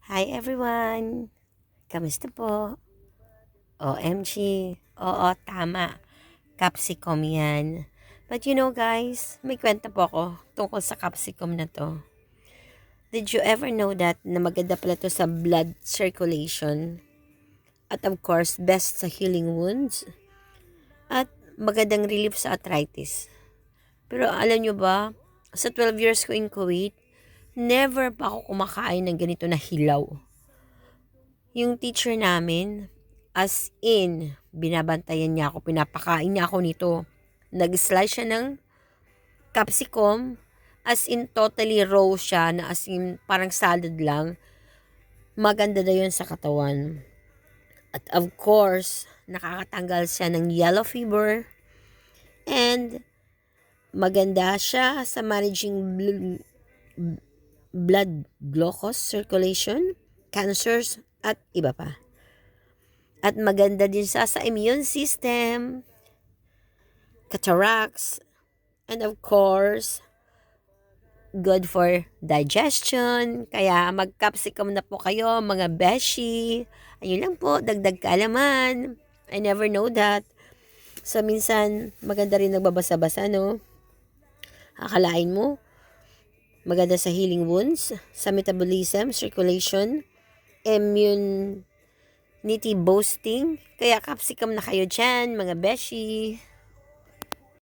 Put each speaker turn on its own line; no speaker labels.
Hi everyone! Kamusta po? OMG. Oo, tama. Capsicum yan. But you know guys, may kwenta po ako tungkol sa capsicum na to. Did you ever know that na maganda pala to sa blood circulation? At of course, best sa healing wounds? At magandang relief sa arthritis. Pero alam nyo ba, sa 12 years ko in Kuwait, never pa ako kumakain ng ganito na hilaw. Yung teacher namin, as in, binabantayan niya ako, pinapakain niya ako nito. Nag-slice siya ng capsicum, as in totally raw siya, na as in parang salad lang. Maganda na yun sa katawan. At of course, nakakatanggal siya ng yellow fever. And maganda siya sa managing blood glucose circulation, cancers, at iba pa. At maganda din siya sa immune system, cataracts, and of course, good for digestion. Kaya mag-capsicum na po kayo, mga beshi. Ayun lang po, dagdag kaalaman. I never know that. So, minsan, maganda rin nagbabasa-basa, no? Akalain mo, maganda sa healing wounds, sa metabolism, circulation, immune boosting. Kaya capsicum na kayo dyan, mga beshi.